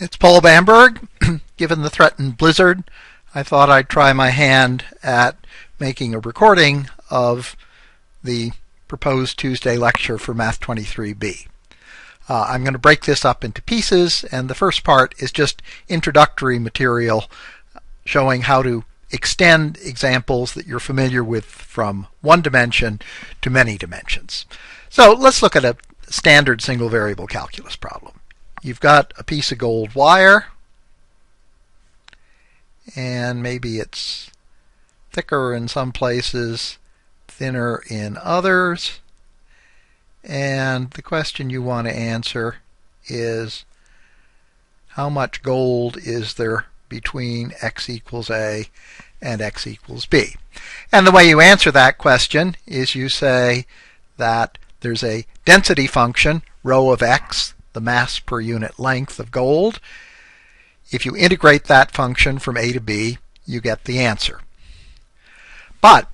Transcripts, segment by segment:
It's Paul Bamberg. Given the threatened blizzard, I thought I'd try my hand at making a recording of the proposed Tuesday lecture for Math23b. I'm going to break this up into pieces, and the first part is just introductory material showing how to extend examples that you're familiar with from one dimension to many dimensions. So let's look at a standard single variable calculus problem. You've got a piece of gold wire, and maybe it's thicker in some places, thinner in others, and the question you want to answer is how much gold is there between x equals a and x equals b. And the way you answer that question is you say that there's a density function, rho of x, the mass per unit length of gold. If you integrate that function from a to b, you get the answer. But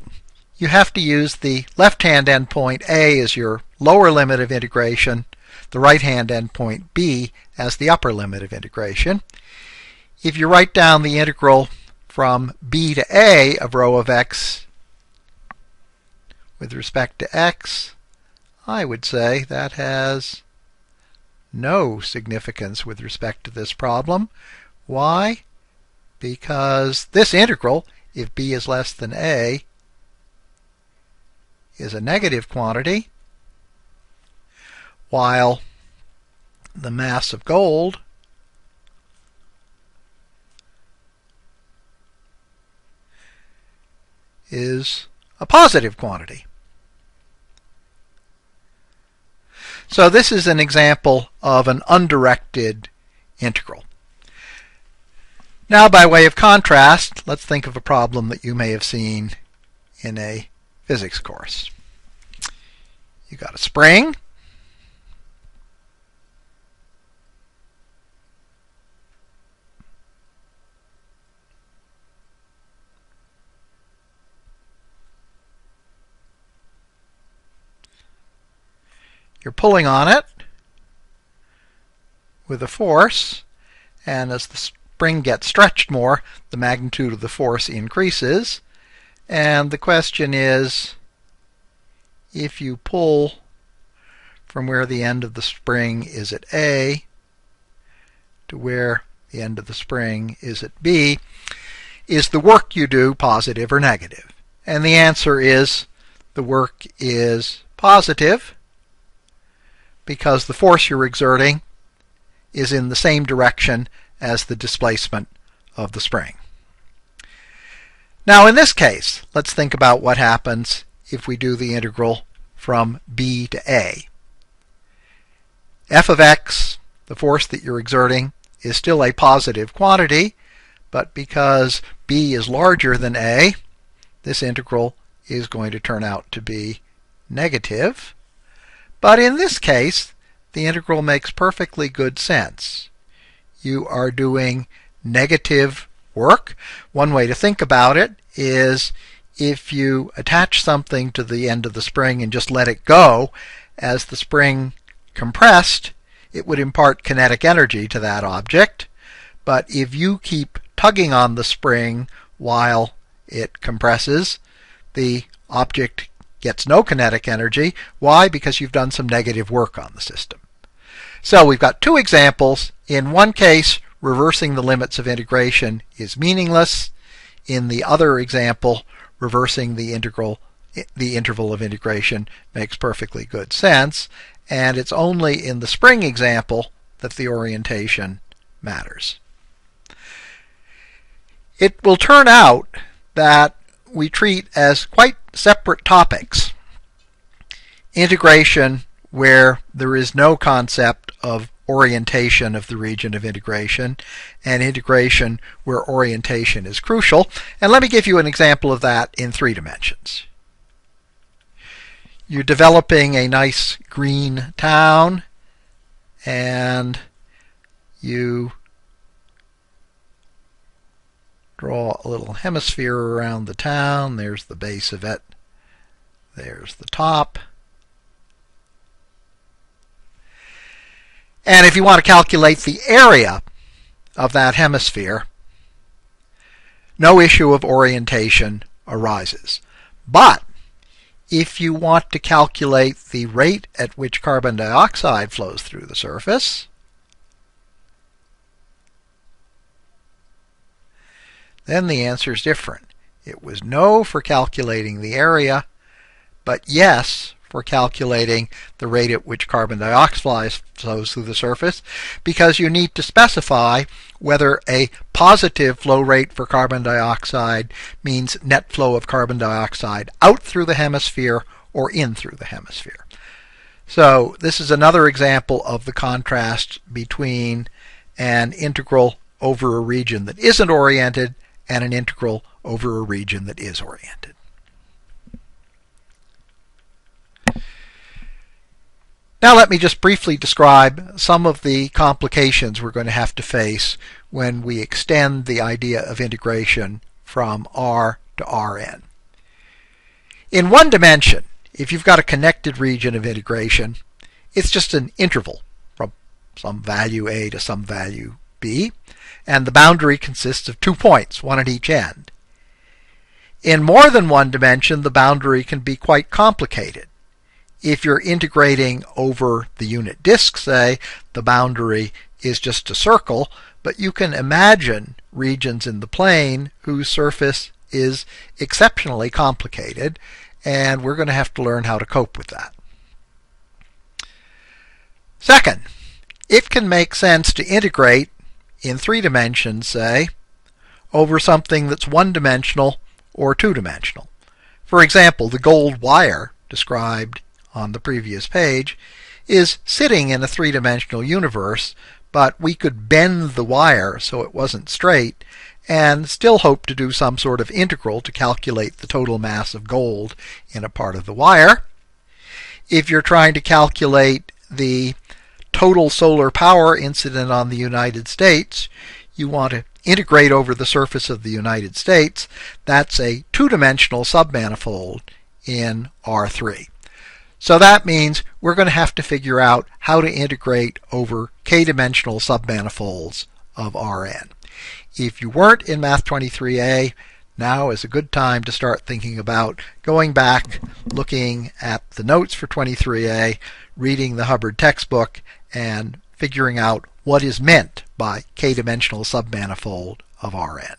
you have to use the left-hand endpoint a as your lower limit of integration, the right-hand endpoint b as the upper limit of integration. If you write down the integral from b to a of rho of x with respect to x, I would say that has no significance with respect to this problem. Why? Because this integral, if b is less than a, is a negative quantity, while the mass of gold is a positive quantity. So this is an example of an undirected integral. Now, by way of contrast, let's think of a problem that you may have seen in a physics course. You got a spring. You're pulling on it with a force, and as the spring gets stretched more, the magnitude of the force increases. And the question is, if you pull from where the end of the spring is at A to where the end of the spring is at B, is the work you do positive or negative? And the answer is the work is positive, because the force you're exerting is in the same direction as the displacement of the spring. Now in this case, let's think about what happens if we do the integral from b to a. F of x, the force that you're exerting, is still a positive quantity, but because b is larger than a, this integral is going to turn out to be negative. But in this case, the integral makes perfectly good sense. You are doing negative work. One way to think about it is if you attach something to the end of the spring and just let it go, as the spring compressed, it would impart kinetic energy to that object. But if you keep tugging on the spring while it compresses, the object gets no kinetic energy. Why? Because you've done some negative work on the system. So we've got two examples. In one case, reversing the limits of integration is meaningless. In the other example, reversing the interval of integration makes perfectly good sense. And it's only in the spring example that the orientation matters. It will turn out that we treat as quite separate topics integration, where there is no concept of orientation of the region of integration, and integration where orientation is crucial. And let me give you an example of that in 3 dimensions. You're developing a nice green town, and you draw a little hemisphere around the town. There's the base of it. There's the top. And if you want to calculate the area of that hemisphere, no issue of orientation arises. But if you want to calculate the rate at which carbon dioxide flows through the surface, then the answer is different. It was no for calculating the area, but yes for calculating the rate at which carbon dioxide flows through the surface, because you need to specify whether a positive flow rate for carbon dioxide means net flow of carbon dioxide out through the hemisphere or in through the hemisphere. So this is another example of the contrast between an integral over a region that isn't oriented and an integral over a region that is oriented. Now let me just briefly describe some of the complications we're going to have to face when we extend the idea of integration from R to Rn. In one dimension, if you've got a connected region of integration, it's just an interval from some value a to some value b, and the boundary consists of 2 points, one at each end. In more than one dimension, the boundary can be quite complicated. If you're integrating over the unit disk, say, the boundary is just a circle, but you can imagine regions in the plane whose surface is exceptionally complicated, and we're going to have to learn how to cope with that. Second, it can make sense to integrate in 3 dimensions, say, over something that's one-dimensional or two-dimensional. For example, the gold wire described on the previous page is sitting in a 3-dimensional universe, but we could bend the wire so it wasn't straight and still hope to do some sort of integral to calculate the total mass of gold in a part of the wire. If you're trying to calculate the total solar power incident on the United States, you want to integrate over the surface of the United States. That's a 2-dimensional submanifold in R3. So that means we're going to have to figure out how to integrate over k-dimensional submanifolds of Rn. If you weren't in Math23a, now is a good time to start thinking about going back, looking at the notes for 23a, reading the Hubbard textbook, and figuring out what is meant by k-dimensional submanifold of Rn.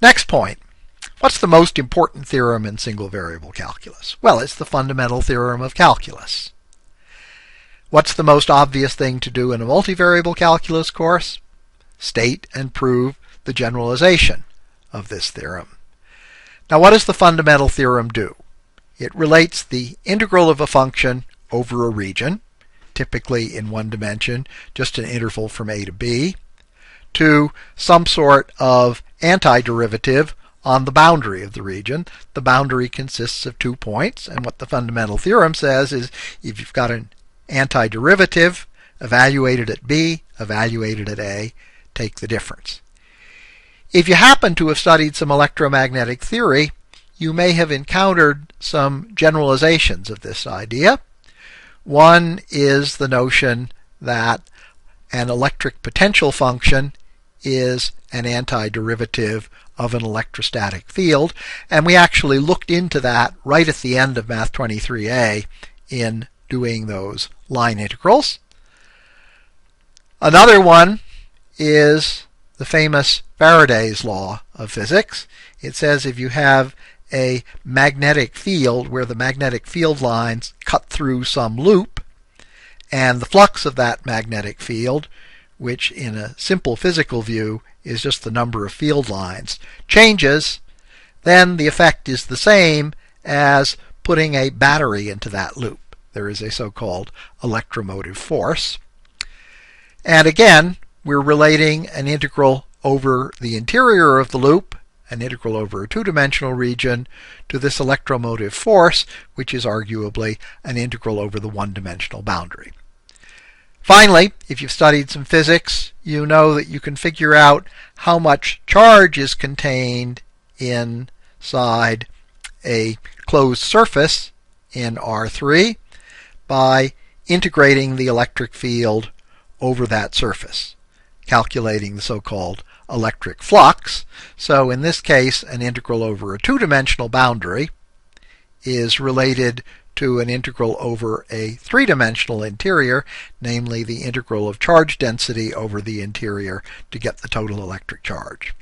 Next point. What's the most important theorem in single variable calculus? Well, it's the fundamental theorem of calculus. What's the most obvious thing to do in a multivariable calculus course? State and prove the generalization of this theorem. Now, what does the fundamental theorem do? It relates the integral of a function over a region, typically in one dimension, just an interval from a to b, to some sort of antiderivative on the boundary of the region. The boundary consists of 2 points, and what the fundamental theorem says is if you've got an antiderivative evaluated at b, evaluated at a, take the difference. If you happen to have studied some electromagnetic theory, you may have encountered some generalizations of this idea. One is the notion that an electric potential function is an antiderivative of an electrostatic field, and we actually looked into that right at the end of Math23a in doing those line integrals. Another one is the famous Faraday's law of physics. It says if you have a magnetic field where the magnetic field lines cut through some loop, and the flux of that magnetic field, which in a simple physical view is just the number of field lines, changes, then the effect is the same as putting a battery into that loop. There is a so-called electromotive force. And again, we're relating an integral over the interior of the loop, an integral over a 2-dimensional region, to this electromotive force, which is arguably an integral over the 1-dimensional boundary. Finally, if you've studied some physics, you know that you can figure out how much charge is contained inside a closed surface in R3 by integrating the electric field over that surface. calculating the so-called electric flux. So in this case, an integral over a two-dimensional boundary is related to an integral over a three-dimensional interior, namely the integral of charge density over the interior to get the total electric charge.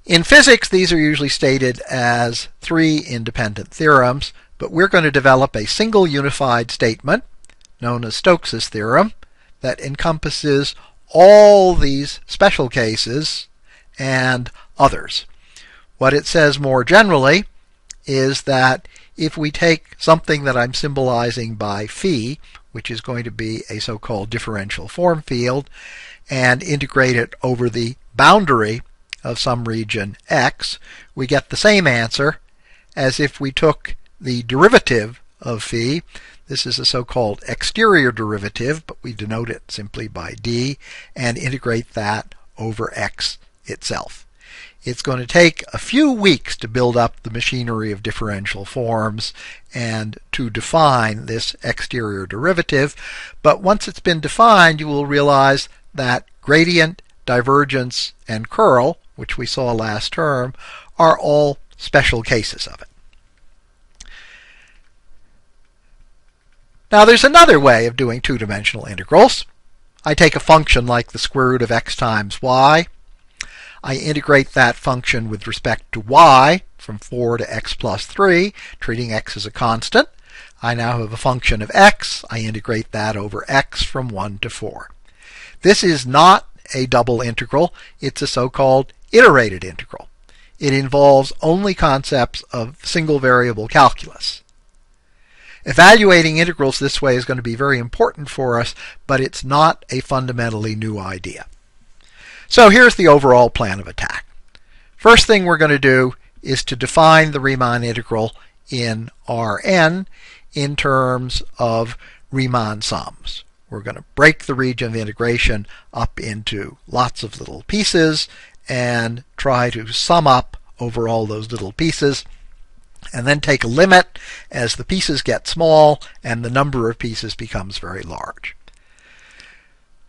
In physics, these are usually stated as three independent theorems, but we're going to develop a single unified statement, known as Stokes' theorem, that encompasses all these special cases and others. What it says more generally is that if we take something that I'm symbolizing by phi, which is going to be a so-called differential form field, and integrate it over the boundary of some region x, we get the same answer as if we took the derivative of phi. This is a so-called exterior derivative, but we denote it simply by d, and integrate that over x itself. It's going to take a few weeks to build up the machinery of differential forms and to define this exterior derivative, but once it's been defined, you will realize that gradient, divergence, and curl, which we saw last term, are all special cases of it. Now there's another way of doing two-dimensional integrals. I take a function like the square root of x times y. I integrate that function with respect to y from 4 to x plus 3, treating x as a constant. I now have a function of x. I integrate that over x from 1 to 4. This is not a double integral. It's a so-called iterated integral. It involves only concepts of single variable calculus. Evaluating integrals this way is going to be very important for us, but it's not a fundamentally new idea. So here's the overall plan of attack. First thing we're going to do is to define the Riemann integral in Rn in terms of Riemann sums. We're going to break the region of integration up into lots of little pieces and try to sum up over all those little pieces, and then take a limit as the pieces get small and the number of pieces becomes very large.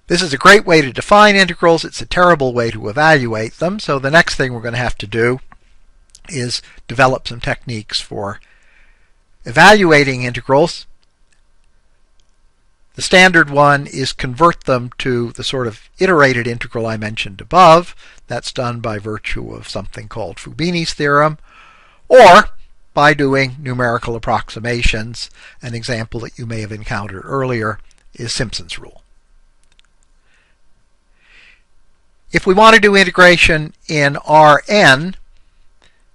This is a great way to define integrals. It's a terrible way to evaluate them. So the next thing we're going to have to do is develop some techniques for evaluating integrals. The standard one is convert them to the sort of iterated integral I mentioned above. That's done by virtue of something called Fubini's theorem, or by doing numerical approximations. An example that you may have encountered earlier is Simpson's rule. If we want to do integration in Rn,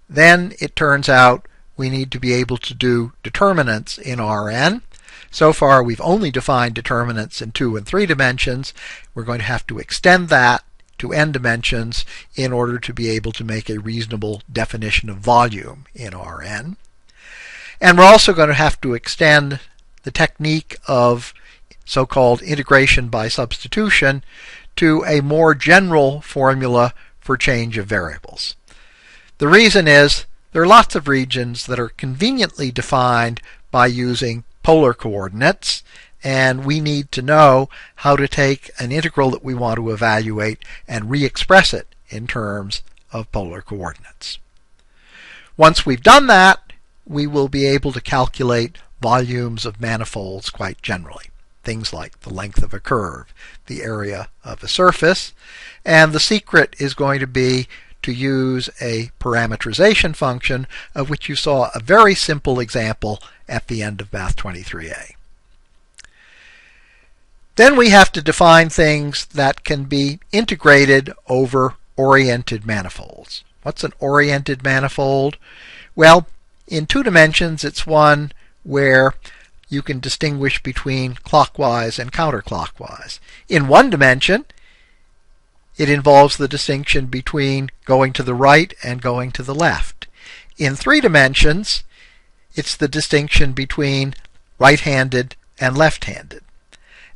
then it turns out we need to be able to do determinants in Rn. So far we've only defined determinants in 2 and 3 dimensions. We're going to have to extend that to n dimensions in order to be able to make a reasonable definition of volume in Rn. And we're also going to have to extend the technique of so-called integration by substitution to a more general formula for change of variables. The reason is there are lots of regions that are conveniently defined by using polar coordinates, and we need to know how to take an integral that we want to evaluate and re-express it in terms of polar coordinates. Once we've done that, we will be able to calculate volumes of manifolds quite generally. Things like the length of a curve, the area of a surface, and the secret is going to be to use a parametrization function, of which you saw a very simple example at the end of Math23a. Then we have to define things that can be integrated over oriented manifolds. What's an oriented manifold? Well, in 2 dimensions it's one where you can distinguish between clockwise and counterclockwise. In 1 dimension, it involves the distinction between going to the right and going to the left. In 3 dimensions, it's the distinction between right-handed and left-handed.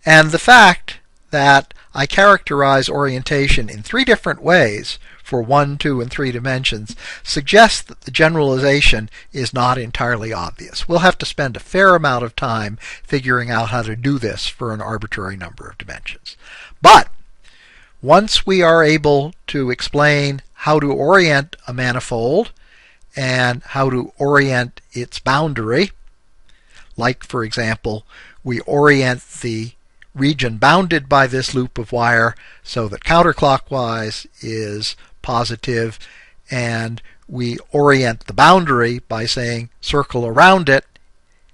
And the fact that I characterize orientation in 3 different ways for 1, 2, and 3 dimensions suggests that the generalization is not entirely obvious. We'll have to spend a fair amount of time figuring out how to do this for an arbitrary number of dimensions. But Once we are able to explain how to orient a manifold and how to orient its boundary, like, for example, we orient the region bounded by this loop of wire so that counterclockwise is positive, and we orient the boundary by saying circle around it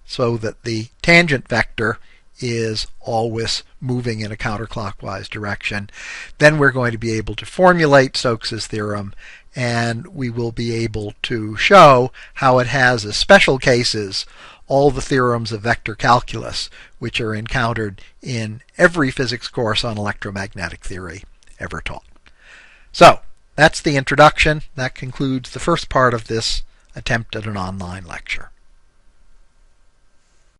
so that the tangent vector is always moving in a counterclockwise direction. Then we're going to be able to formulate Stokes' theorem, and we will be able to show how it has as special cases all the theorems of vector calculus which are encountered in every physics course on electromagnetic theory ever taught. So, that's the introduction. That concludes the first part of this attempt at an online lecture.